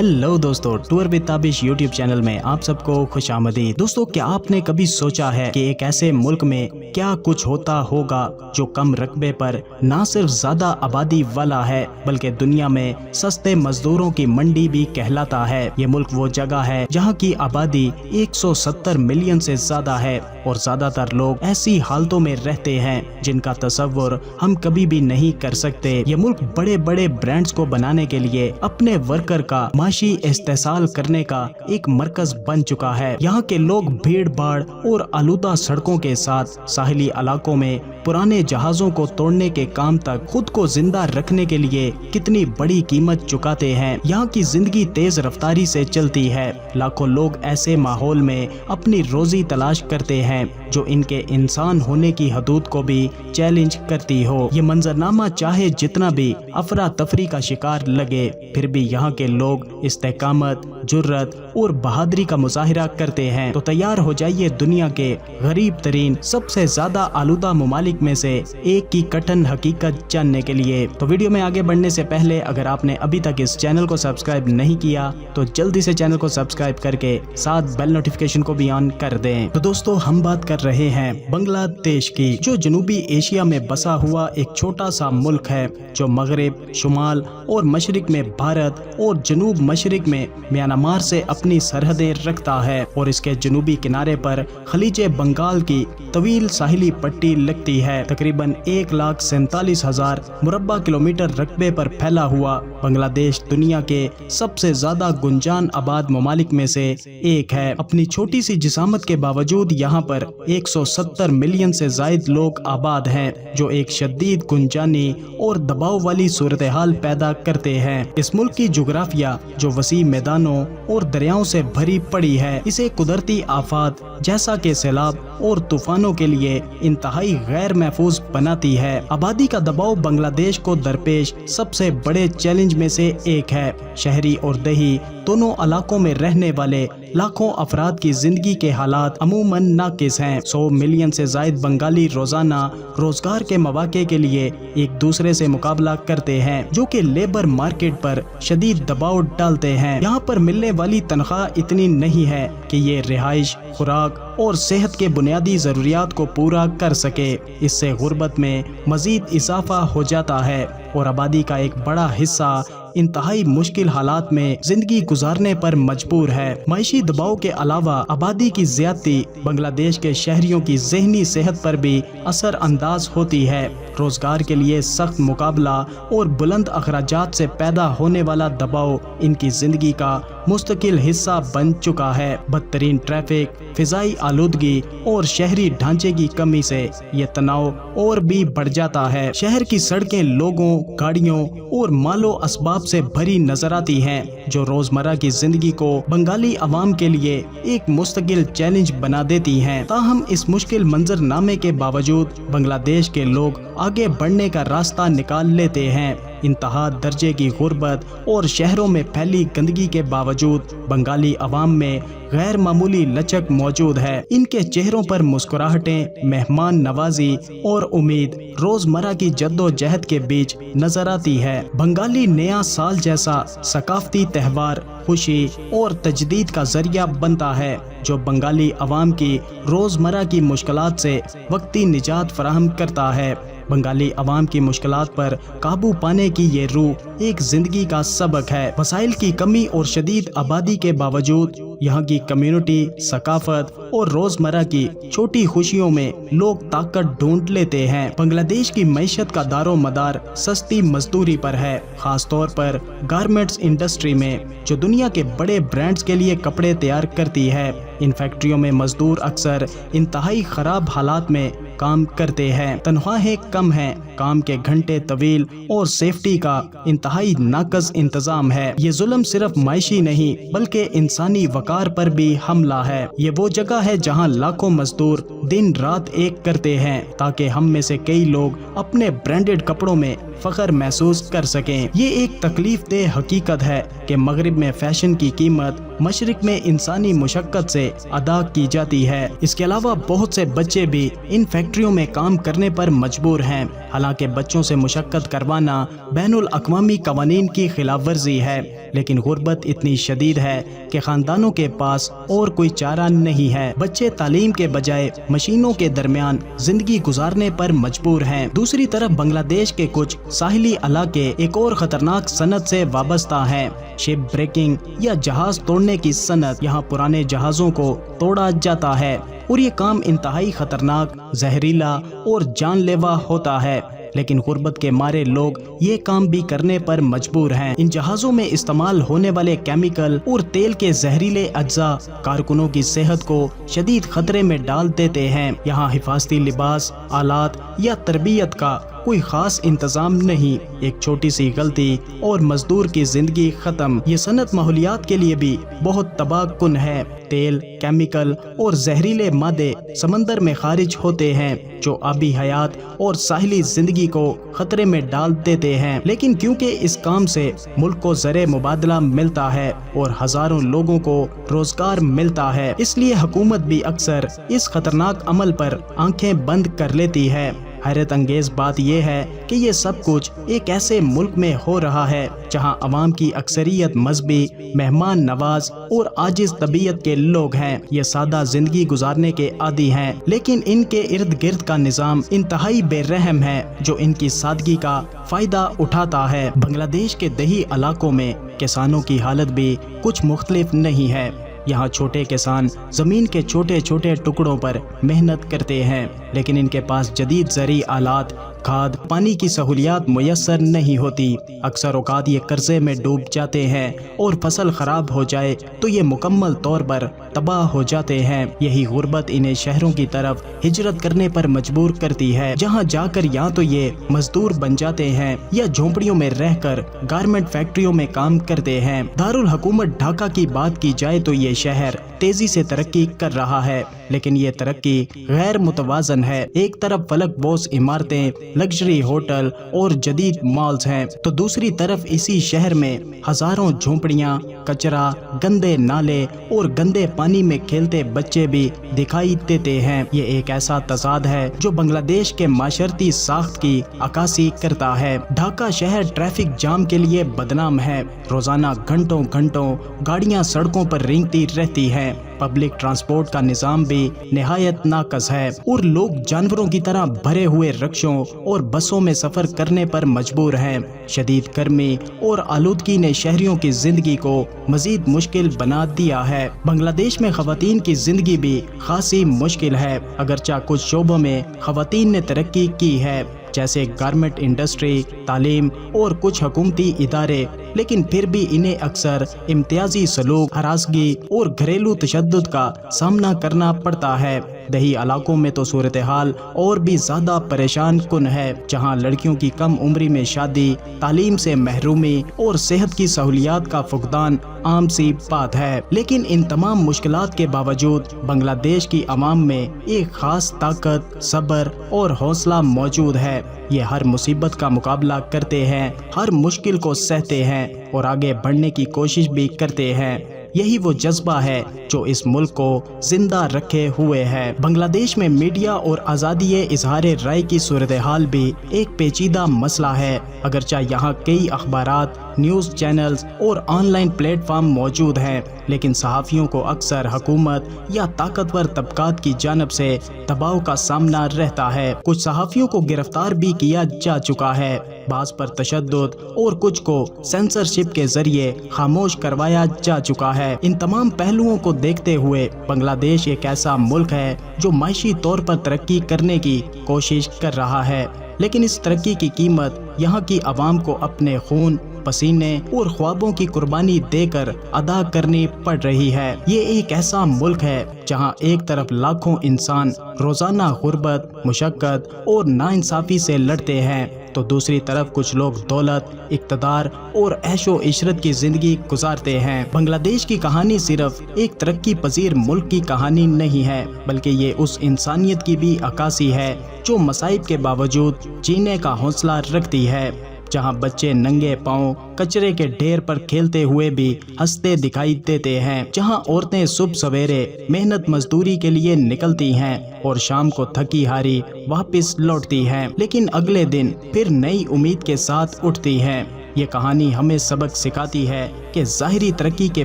Hello दोस्तों, tour with Tabish YouTube channel में आप सबको खुश आमदीद। दोस्तों, क्या आपने कभी सोचा है कि एक ऐसे मुल्क में क्या कुछ होता होगा जो कम रकबे पर ना सिर्फ ज्यादा आबादी वाला है बल्कि दुनिया में सस्ते मजदूरों की मंडी भी कहलाता है। ये मुल्क वो जगह है जहाँ की आबादी 170 मिलियन से ज्यादा है और ज्यादातर लोग ऐसी हालतों में रहते हैं जिनका तस्वुर हम कभी भी नहीं कर सकते। ये मुल्क बड़े बड़े ब्रांड्स को बनाने के लिए अपने वर्कर का माशी इस्तेसाल करने का एक मरकज बन चुका है। यहाँ के लोग भीड़ भाड़ और आलूदा सड़कों के साथ साहिली इलाकों में पुराने जहाजों को तोड़ने के काम तक खुद को जिंदा रखने के लिए कितनी बड़ी कीमत चुकाते हैं। यहाँ की जिंदगी तेज रफ्तारी से चलती है। लाखों लोग ऐसे माहौल में अपनी रोजी तलाश करते हैं जो इनके इंसान होने की हदूद को भी चैलेंज करती हो। ये मंजरनामा चाहे जितना भी अफरा तफरी का शिकार लगे, फिर भी यहाँ के लोग इस्तेकामत, जुर्रत और बहादुरी का मुजाहिरा करते हैं। तो तैयार हो जाइए दुनिया के गरीब तरीन, सबसे ज्यादा आलूदा ममालिक में से एक की कठिन हकीकत जानने के लिए। तो वीडियो में आगे बढ़ने से पहले अगर आपने अभी तक इस चैनल को सब्सक्राइब नहीं किया तो जल्दी से चैनल को सब्सक्राइब करके साथ बेल नोटिफिकेशन को भी ऑन कर दें। तो दोस्तों, हम बात कर रहे हैं बांग्लादेश की, जो जनूबी एशिया में बसा हुआ एक छोटा सा मुल्क है जो मगरिब, शुमाल और मशरिक में भारत और जनूब मशरिक में म्यांमार से अपनी सरहदें रखता है और इसके जनूबी किनारे पर खलीज बंगाल की तवील साहिली पट्टी लगती है। तकरीबन 1,47,000 मुरब्बा किलोमीटर रकबे पर फैला हुआ बांग्लादेश दुनिया के सबसे ज्यादा गुंजान आबाद ममालिक में से एक है। अपनी छोटी सी जिसामत के बावजूद यहाँ पर 170 मिलियन से जायद लोग आबाद हैं जो एक शदीद गुंजानी और दबाव वाली सूरत हाल पैदा करते हैं। इस मुल्क की जुग्राफिया जो वसी मैदानों और दरियाओं से भरी पड़ी है, इसे कुदरती आफात जैसा कि सैलाब और तूफानों के लिए इंतहाई गैर महफूज बनाती है। आबादी का दबाव बांग्लादेश को दरपेश सबसे बड़े चैलेंज में से एक है। शहरी और देही दोनों इलाकों में रहने वाले लाखों अफराद की जिंदगी के हालात अमूमन नाकिस हैं। 100 मिलियन से जायद बंगाली रोजाना रोजगार के मौके के लिए एक दूसरे से मुकाबला करते हैं जो कि लेबर मार्केट पर शदीद दबाव डालते हैं। यहाँ पर मिलने वाली तनख्वाह इतनी नहीं है कि ये रिहाइश, खुराक और सेहत के बुनियादी जरूरियात को पूरा कर सके। इससे गुर्बत में मजीद इजाफा हो जाता है और आबादी का एक बड़ा हिस्सा इंतहाई मुश्किल हालात में जिंदगी गुजारने पर मजबूर है। माशी दबाव के अलावा आबादी की ज्यादती बांग्लादेश के शहरियों की ज़हनी सेहत पर भी असर अंदाज होती है। रोजगार के लिए सख्त मुकाबला और बुलंद अखराजात से पैदा होने वाला दबाव इनकी जिंदगी का मुस्तकिल हिस्सा बन चुका है। बदतरीन ट्रैफिक, फिजाई आलूदगी और शहरी ढांचे की कमी से ये तनाव और भी बढ़ जाता है। शहर की सड़कें लोगों, गाड़ियों और मालो असबाब से भरी नजर आती हैं जो रोजमर्रा की जिंदगी को बंगाली अवाम के लिए एक मुस्तकिल चैलेंज बना देती हैं। ताहम इस मुश्किल मंजरनामे के बावजूद बांग्लादेश के लोग आगे बढ़ने का रास्ता निकाल लेते हैं। इंतहा दर्जे की गुर्बत और शहरों में फैली गंदगी के बावजूद बंगाली अवाम में गैर मामूली लचक मौजूद है। इनके चेहरों पर मुस्कुराहटें, मेहमान नवाजी और उम्मीद रोजमर्रा की जद्दोजहद के बीच नजर आती है। बंगाली नया साल जैसा सकाफती त्यौहार खुशी और तजदीद का जरिया बनता है जो बंगाली अवाम की रोजमर्रा की मुश्किलात से वक्ती निजात फराहम करता है। बंगाली अवाम की मुश्किलात पर काबू पाने की ये रूह एक जिंदगी का सबक है। वसाइल की कमी और शदीद आबादी के बावजूद यहाँ की कम्युनिटी, सकाफत और रोजमर्रा की छोटी खुशियों में लोग ताकत ढूंढ लेते हैं। बांग्लादेश की मैशत का दारो मदार सस्ती मजदूरी पर है, खास तौर पर गारमेंट्स इंडस्ट्री में जो दुनिया के बड़े ब्रांड्स के लिए कपड़े तैयार करती है। इन फैक्ट्रियों में मजदूर अक्सर इंतहाई खराब हालात में काम करते हैं, तनख्वाहें कम हैं, काम के घंटे तवील और सेफ्टी का इंतहाई नाकस इंतजाम है। ये जुल्म सिर्फ मायशी नहीं बल्कि इंसानी वकार पर भी हमला है। ये वो जगह है जहां लाखों मजदूर दिन रात एक करते हैं ताकि हम में से कई लोग अपने ब्रांडेड कपड़ों में फख्र महसूस कर सकें। ये एक तकलीफ देह हकीकत है कि मगरिब में फैशन की कीमत मशरिक में इंसानी मुशक्कत से अदा की जाती है। इसके अलावा बहुत से बच्चे भी इन फैक्ट्रियों में काम करने पर मजबूर हैं। हालांकि فلاں کے بچوں سے مشقت کروانا بین الاقوامی قوانین کی خلاف ورزی ہے، لیکن غربت اتنی شدید ہے کہ خاندانوں کے پاس اور کوئی چارہ نہیں ہے۔ بچے تعلیم کے بجائے مشینوں کے درمیان زندگی گزارنے پر مجبور ہیں۔ دوسری طرف بنگلہ دیش کے کچھ ساحلی علاقے ایک اور خطرناک صنعت سے وابستہ ہیں، شپ بریکنگ یا جہاز توڑنے کی صنعت۔ یہاں پرانے جہازوں کو توڑا جاتا ہے اور یہ کام انتہائی خطرناک، زہریلا اور جان لیوا ہوتا ہے، لیکن غربت کے مارے لوگ یہ کام بھی کرنے پر مجبور ہیں۔ ان جہازوں میں استعمال ہونے والے کیمیکل اور تیل کے زہریلے اجزاء کارکنوں کی صحت کو شدید خطرے میں ڈال دیتے ہیں۔ یہاں حفاظتی لباس، آلات یا تربیت کا کوئی خاص انتظام نہیں، ایک چھوٹی سی غلطی اور مزدور کی زندگی ختم۔ یہ صنعت ماحولیات کے لیے بھی بہت تباہ کن ہے۔ تیل، کیمیکل اور زہریلے مادے سمندر میں خارج ہوتے ہیں جو آبی حیات اور ساحلی زندگی کو خطرے میں ڈال دیتے ہیں، لیکن کیونکہ اس کام سے ملک کو زر مبادلہ ملتا ہے اور ہزاروں لوگوں کو روزگار ملتا ہے، اس لیے حکومت بھی اکثر اس خطرناک عمل پر آنکھیں بند کر لیتی ہے۔ حیرت انگیز بات یہ ہے کہ یہ سب کچھ ایک ایسے ملک میں ہو رہا ہے جہاں عوام کی اکثریت مذہبی، مہمان نواز اور عاجز طبیعت کے لوگ ہیں۔ یہ سادہ زندگی گزارنے کے عادی ہیں، لیکن ان کے ارد گرد کا نظام انتہائی بے رحم ہے جو ان کی سادگی کا فائدہ اٹھاتا ہے۔ بنگلہ دیش کے دیہی علاقوں میں کسانوں کی حالت بھی کچھ مختلف نہیں ہے۔ یہاں چھوٹے کسان زمین کے چھوٹے چھوٹے ٹکڑوں پر محنت کرتے ہیں، لیکن ان کے پاس جدید زرعی آلات، کھاد، پانی کی سہولیات میسر نہیں ہوتی۔ اکثر اوقات یہ قرضے میں ڈوب جاتے ہیں اور فصل خراب ہو جائے تو یہ مکمل طور پر تباہ ہو جاتے ہیں۔ یہی غربت انہیں شہروں کی طرف ہجرت کرنے پر مجبور کرتی ہے، جہاں جا کر یا تو یہ مزدور بن جاتے ہیں یا جھونپڑیوں میں رہ کر گارمنٹ فیکٹریوں میں کام کرتے ہیں۔ دارالحکومت ڈھاکہ کی بات کی جائے تو یہ شہر تیزی سے ترقی کر رہا ہے، لیکن یہ ترقی غیر متوازن ہے۔ ایک طرف فلک بوس عمارتیں، لگژری ہوٹل اور جدید مالز ہیں، تو دوسری طرف اسی شہر میں ہزاروں جھونپڑیاں، کچرا، گندے نالے اور گندے پانی میں کھیلتے بچے بھی دکھائی دیتے ہیں۔ یہ ایک ایسا تضاد ہے جو بنگلہ دیش کے معاشرتی ساخت کی عکاسی کرتا ہے۔ ڈھاکہ شہر ٹریفک جام کے لیے بدنام ہے۔ روزانہ گھنٹوں گھنٹوں گاڑیاں سڑکوں پر رینگتی رہتی ہیں۔ پبلک ٹرانسپورٹ کا نظام بھی نہایت ناقص ہے اور لوگ جانوروں کی طرح بھرے ہوئے رکشوں اور بسوں میں سفر کرنے پر مجبور ہیں۔ شدید گرمی اور آلودگی نے شہریوں کی زندگی کو مزید مشکل بنا دیا ہے۔ بنگلہ دیش میں خواتین کی زندگی بھی خاصی مشکل ہے، اگرچہ کچھ شعبوں میں خواتین نے ترقی کی ہے، جیسے گارمنٹ انڈسٹری، تعلیم اور کچھ حکومتی ادارے، لیکن پھر بھی انہیں اکثر امتیازی سلوک، ہراسگی اور گھریلو تشدد کا سامنا کرنا پڑتا ہے۔ دیہی علاقوں میں تو صورتحال اور بھی زیادہ پریشان کن ہے، جہاں لڑکیوں کی کم عمری میں شادی، تعلیم سے محرومی اور صحت کی سہولیات کا فقدان عام سی بات ہے۔ لیکن ان تمام مشکلات کے باوجود بنگلہ دیش کی عوام میں ایک خاص طاقت، صبر اور حوصلہ موجود ہے۔ یہ ہر مصیبت کا مقابلہ کرتے ہیں، ہر مشکل کو سہتے ہیں اور آگے بڑھنے کی کوشش بھی کرتے ہیں۔ یہی وہ جذبہ ہے جو اس ملک کو زندہ رکھے ہوئے ہے۔ بنگلہ دیش میں میڈیا اور آزادی اظہار رائے کی صورتحال بھی ایک پیچیدہ مسئلہ ہے۔ اگرچہ یہاں کئی اخبارات، نیوز چینلز اور آن لائن پلیٹ فارم موجود ہیں، لیکن صحافیوں کو اکثر حکومت یا طاقتور طبقات کی جانب سے دباؤ کا سامنا رہتا ہے۔ کچھ صحافیوں کو گرفتار بھی کیا جا چکا ہے، بعض پر تشدد اور کچھ کو سینسرشپ کے ذریعے خاموش کروایا جا چکا ہے۔ ان تمام پہلوؤں کو دیکھتے ہوئے بنگلہ دیش ایک ایسا ملک ہے جو معاشی طور پر ترقی کرنے کی کوشش کر رہا ہے، لیکن اس ترقی کی قیمت یہاں کی عوام کو اپنے خون، پسینے اور خوابوں کی قربانی دے کر ادا کرنی پڑ رہی ہے۔ یہ ایک ایسا ملک ہے جہاں ایک طرف لاکھوں انسان روزانہ غربت، مشقت اور ناانصافی سے لڑتے ہیں، تو دوسری طرف کچھ لوگ دولت، اقتدار اور عیش و عشرت کی زندگی گزارتے ہیں۔ بنگلہ دیش کی کہانی صرف ایک ترقی پذیر ملک کی کہانی نہیں ہے، بلکہ یہ اس انسانیت کی بھی عکاسی ہے جو مصائب کے باوجود جینے کا حوصلہ رکھتی ہے۔ जहां बच्चे नंगे पांव कचरे के ढेर पर खेलते हुए भी हंसते दिखाई देते हैं, जहां औरतें सुबह सवेरे मेहनत मजदूरी के लिए निकलती हैं और शाम को थकी हारी वापस लौटती हैं, लेकिन अगले दिन फिर नई उम्मीद के साथ उठती हैं। ये कहानी हमें सबक सिखाती है कि ज़ाहिरी तरक्की के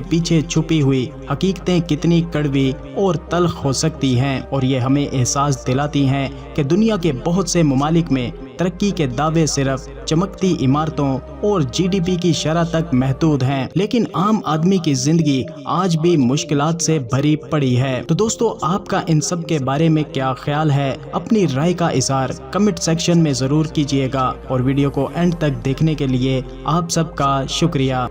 पीछे छुपी हुई हकीकतें कितनी कड़वी और तल्ख हो सकती हैं, और ये हमें एहसास दिलाती हैं कि दुनिया के बहुत से ममालिक में तरक्की के दावे सिर्फ चमकती इमारतों और जीडीपी की शरह तक महदूद हैं, लेकिन आम आदमी की जिंदगी आज भी मुश्किलात से भरी पड़ी है। तो दोस्तों, आपका इन सब के बारे में क्या ख्याल है? अपनी राय का इज़हार कमेंट सेक्शन में ज़रूर कीजिएगा, और वीडियो को एंड तक देखने के लिए आप सबका शुक्रिया।